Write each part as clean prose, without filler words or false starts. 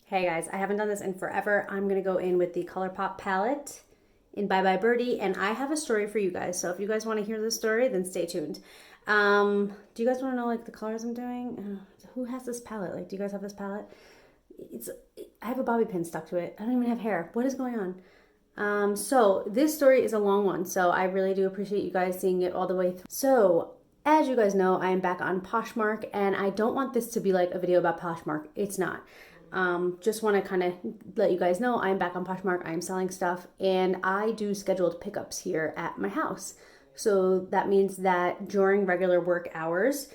Hey guys, I haven't done this in forever. I'm gonna go in with the ColourPop palette in Bye Bye Birdie, and I have a story for you guys. So if you guys want to hear this story, then stay tuned. Do you guys want to know like the colors I'm doing? Who has this palette? Like, do you guys have this palette? It's I have a bobby pin stuck to it. I don't even have hair. What is going on? So this story is a long one, so I really do appreciate you guys seeing it all the way through. So as you guys know, I am back on Poshmark, and I don't want this to be like a video about Poshmark. It's not. Just want to kind of let you guys know I'm back on Poshmark. I'm selling stuff, and I do scheduled pickups here at my house. So that means that during regular work hours,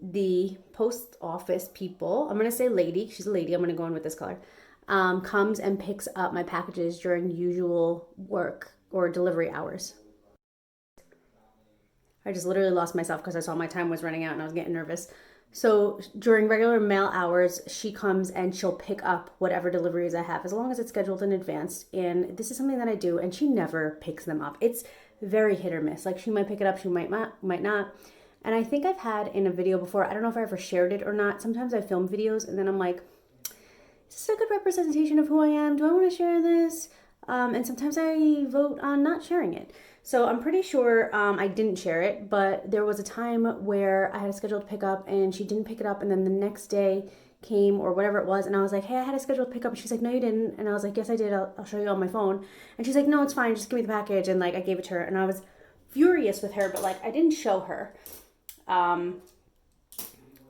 the post office people, I'm going to say lady, she's a lady, I'm going to go in with this color, comes and picks up my packages during usual work or delivery hours. I just literally lost myself because I saw my time was running out and I was getting nervous. So during regular mail hours, she comes and she'll pick up whatever deliveries I have as long as it's scheduled in advance. And this is something that I do, and she never picks them up. It's very hit or miss. Like, she might pick it up, she might not. And I think I've had in a video before, I don't know if I ever shared it or not. Sometimes I film videos and then I'm like, is this a good representation of who I am? Do I want to share this? And sometimes I vote on not sharing it. So I'm pretty sure I didn't share it, but there was a time where I had a scheduled pickup and she didn't pick it up, and then the next day came or whatever it was, and I was like, hey, I had a scheduled pickup. And she's like, no, you didn't. And I was like, yes, I did. I'll show you on my phone. And she's like, no, it's fine. Just give me the package. And like, I gave it to her, and I was furious with her, but like, I didn't show her.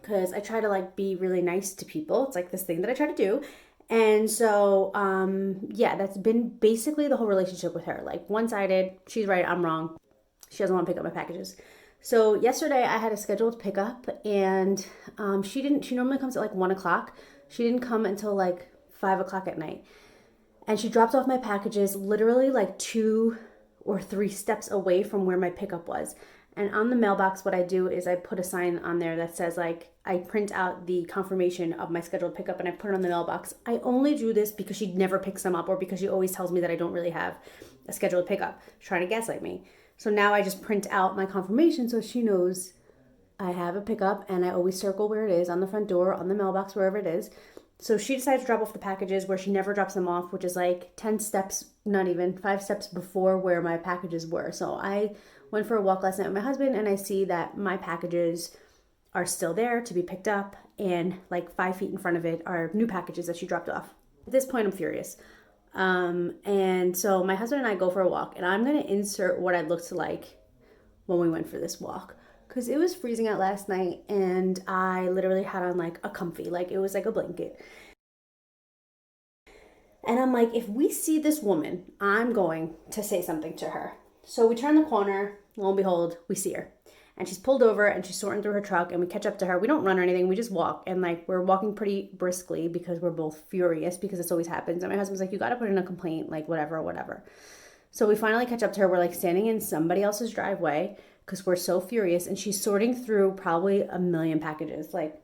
Because I try to like be really nice to people. It's like this thing that I try to do. And so, yeah, that's been basically the whole relationship with her. Like, one-sided, she's right, I'm wrong. She doesn't want to pick up my packages. So yesterday I had a scheduled pickup, and she normally comes at like 1 o'clock. She didn't come until like 5 o'clock at night. And she dropped off my packages literally like 2 or 3 steps away from where my pickup was. And on the mailbox, what I do is I put a sign on there that says, like, I print out the confirmation of my scheduled pickup and I put it on the mailbox. I only do this because she never picks them up, or because she always tells me that I don't really have a scheduled pickup. She's trying to gaslight me. So now I just print out my confirmation so she knows I have a pickup, and I always circle where it is on the front door, on the mailbox, wherever it is. So she decided to drop off the packages where she never drops them off, which is like 10 steps, not even 5 steps before where my packages were. So I went for a walk last night with my husband, and I see that my packages are still there to be picked up, and like 5 feet in front of it are new packages that she dropped off. At this point, I'm furious. And so my husband and I go for a walk, and I'm going to insert what I looked like when we went for this walk. Because it was freezing out last night, and I literally had on like a comfy, like it was like a blanket. And I'm like, if we see this woman, I'm going to say something to her. So we turn the corner, lo and behold, we see her. And she's pulled over and she's sorting through her truck, and we catch up to her. We don't run or anything, we just walk. And like, we're walking pretty briskly because we're both furious, because this always happens. And my husband's like, you got to put in a complaint, like whatever. So we finally catch up to her. We're like standing in somebody else's driveway because we're so furious. And she's sorting through probably a million packages, like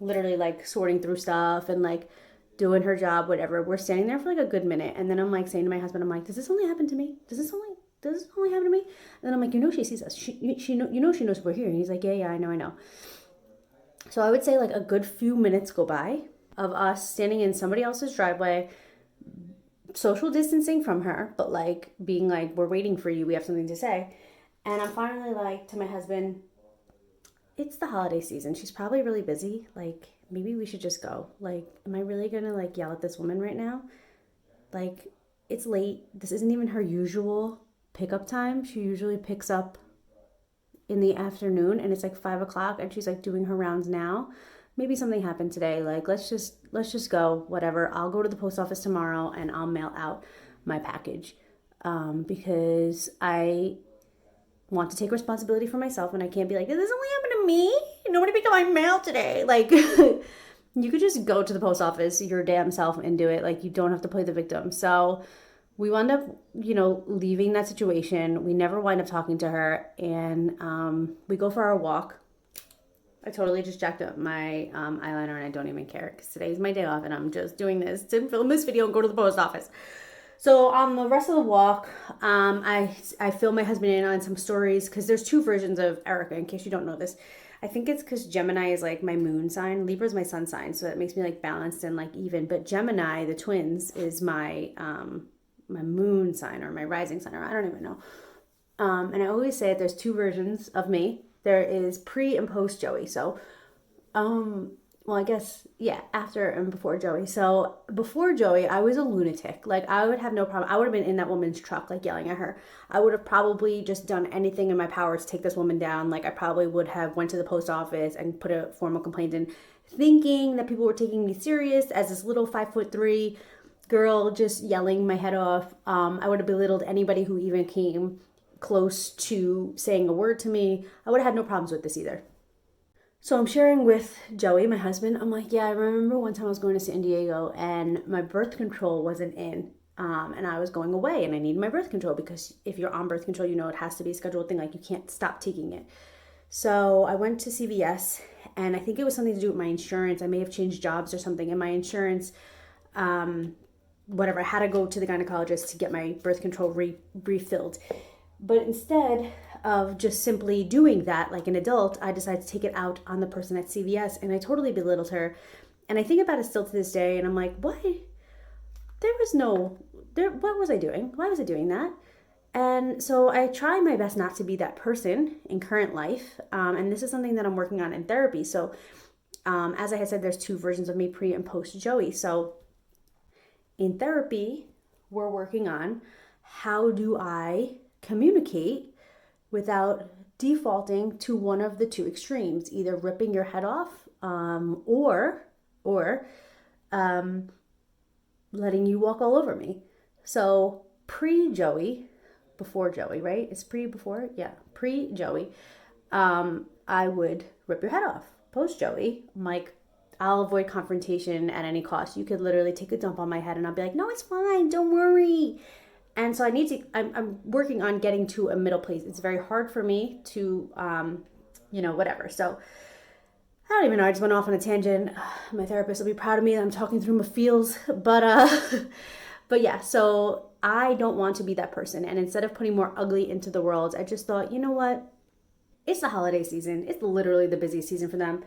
literally like sorting through stuff and like doing her job, whatever. We're standing there for like a good minute. And then I'm like saying to my husband, I'm like, does this only happen to me? Does this only happen to me? And then I'm like, she sees us. She knows we're here. And he's like, yeah, I know. So I would say like a good few minutes go by of us standing in somebody else's driveway, social distancing from her, but like being like, we're waiting for you, we have something to say. And I'm finally like to my husband, it's the holiday season, she's probably really busy, like maybe we should just go. Like, am I really gonna like yell at this woman right now? Like, it's late, this isn't even her usual pickup time. She usually picks up in the afternoon, and it's like 5 o'clock, and she's like doing her rounds now. Maybe something happened today. Like, let's just go, whatever. I'll go to the post office tomorrow and I'll mail out my package, because I want to take responsibility for myself, and I can't be like, this only happened to me, nobody picked up my mail today. Like, you could just go to the post office your damn self and do it. Like, you don't have to play the victim. So we wound up, leaving that situation. We never wind up talking to her, and we go for our walk. I totally just jacked up my eyeliner, and I don't even care because today's my day off, and I'm just doing this to film this video and go to the post office. So on the rest of the walk, I fill my husband in on some stories, because there's 2 versions of Erica, in case you don't know this. I think it's because Gemini is like my moon sign. Libra is my sun sign, so that makes me like balanced and like even. But Gemini, the twins, is my my moon sign or my rising sign, or I don't even know. And I always say that there's two versions of me. There is pre and post Joey. So, well, I guess, yeah, after and before Joey. So before Joey, I was a lunatic. Like, I would have no problem. I would have been in that woman's truck, like yelling at her. I would have probably just done anything in my power to take this woman down. Like, I probably would have went to the post office and put a formal complaint in, thinking that people were taking me serious as this little 5'3" girl just yelling my head off. I would have belittled anybody who even came close to saying a word to me. I would have had no problems with this either. So I'm sharing with Joey, my husband. I'm like, yeah, I remember one time I was going to San Diego and my birth control wasn't in. And I was going away and I needed my birth control because if you're on birth control, you know it has to be a scheduled thing. Like, you can't stop taking it. So I went to CVS and I think it was something to do with my insurance. I may have changed jobs or something. And my insurance, whatever, I had to go to the gynecologist to get my birth control refilled. But instead of just simply doing that like an adult, I decided to take it out on the person at CVS, and I totally belittled her. And I think about it still to this day, and I'm like, what? What was I doing? Why was I doing that? And so I try my best not to be that person in current life. And this is something that I'm working on in therapy. So as I had said, there's two versions of me, pre and post Joey. So in therapy, we're working on how do I communicate without defaulting to one of the two extremes, either ripping your head off or letting you walk all over me. So pre-Joey, before Joey, right? It's pre-before? Yeah, pre-Joey. I would rip your head off. Post-Joey, I'm like, I'll avoid confrontation at any cost. You could literally take a dump on my head and I'll be like, no, it's fine, don't worry. And so I'm working on getting to a middle place. It's very hard for me to, whatever. So I don't even know. I just went off on a tangent. My therapist will be proud of me that I'm talking through my feels. But yeah, so I don't want to be that person. And instead of putting more ugly into the world, I just thought, you know what? It's the holiday season. It's literally the busiest season for them.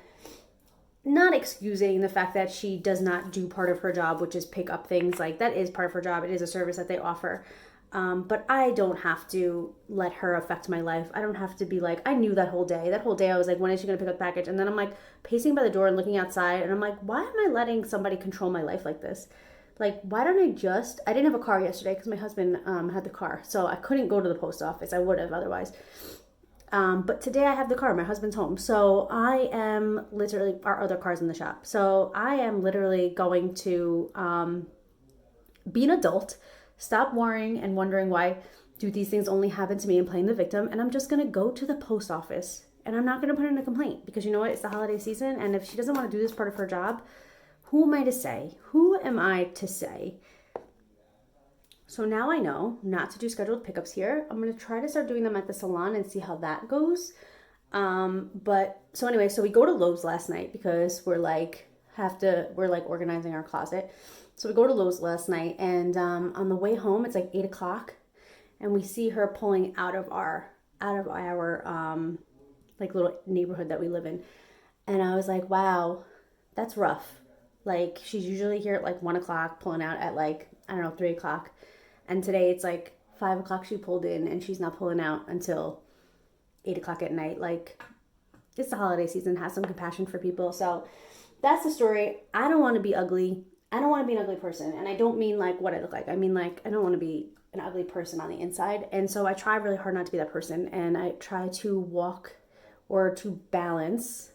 Not excusing the fact that she does not do part of her job, which is pick up things. Like, that is part of her job. It is a service that they offer. But I don't have to let her affect my life. I don't have to be like, I knew that whole day. That whole day I was like, when is she going to pick up the package? And then I'm like pacing by the door and looking outside. And I'm like, why am I letting somebody control my life like this? Like, why don't I didn't have a car yesterday because my husband had the car. So I couldn't go to the post office. I would have otherwise. But today I have the car. My husband's home. So I am literally, our other car's in the shop. So I am literally going to be an adult, stop worrying and wondering why do these things only happen to me and playing the victim. And I'm just going to go to the post office and I'm not going to put in a complaint because you know what? It's the holiday season. And if she doesn't want to do this part of her job, who am I to say? Who am I to say? So now I know not to do scheduled pickups here. I'm going to try to start doing them at the salon and see how that goes. So anyway, so we go to Lowe's last night because we're like organizing our closet. So we go to Lowe's last night and on the way home, it's like 8:00 and we see her pulling out of our like little neighborhood that we live in. And I was like, wow, that's rough. Like, she's usually here at like 1:00, pulling out at like, I don't know, 3:00. And today it's like 5:00 she pulled in and she's not pulling out until 8:00 at night. Like, it's the holiday season. Have some compassion for people. So that's the story. I don't want to be ugly. I don't want to be an ugly person. And I don't mean like what I look like. I mean like I don't want to be an ugly person on the inside. And so I try really hard not to be that person. And I try to walk or to balance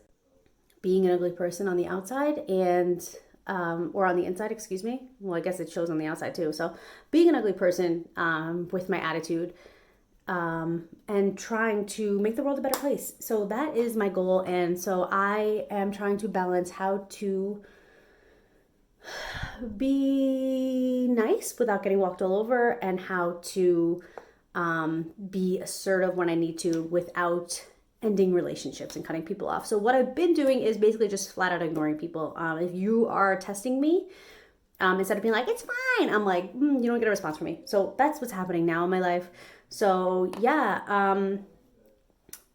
being an ugly person on the outside and or on the inside, excuse me. Well, I guess it shows on the outside too. So being an ugly person with my attitude and trying to make the world a better place. So that is my goal. And so I am trying to balance how to be nice without getting walked all over and how to be assertive when I need to without ending relationships and cutting people off. So what I've been doing is basically just flat out ignoring people. If you are testing me, instead of being like, it's fine, I'm like, you don't get a response from me. So that's what's happening now in my life. So yeah,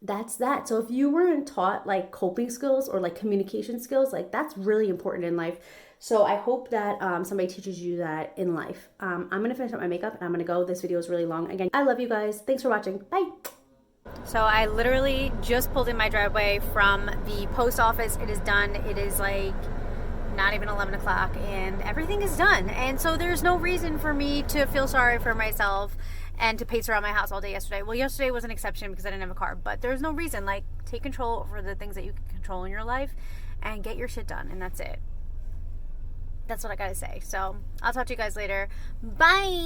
that's that. So if you weren't taught like coping skills or like communication skills, like that's really important in life. So I hope that somebody teaches you that in life. I'm gonna finish up my makeup and I'm gonna go. This video is really long. Again, I love you guys. Thanks for watching. Bye. So I literally just pulled in my driveway from the post office. It is done. It is like not even 11 o'clock and everything is done. And so there's no reason for me to feel sorry for myself and to pace around my house all day yesterday. Well, yesterday was an exception because I didn't have a car, but there's no reason. Like, take control over the things that you can control in your life and get your shit done, and that's it. That's what I gotta say. So I'll talk to you guys later. Bye.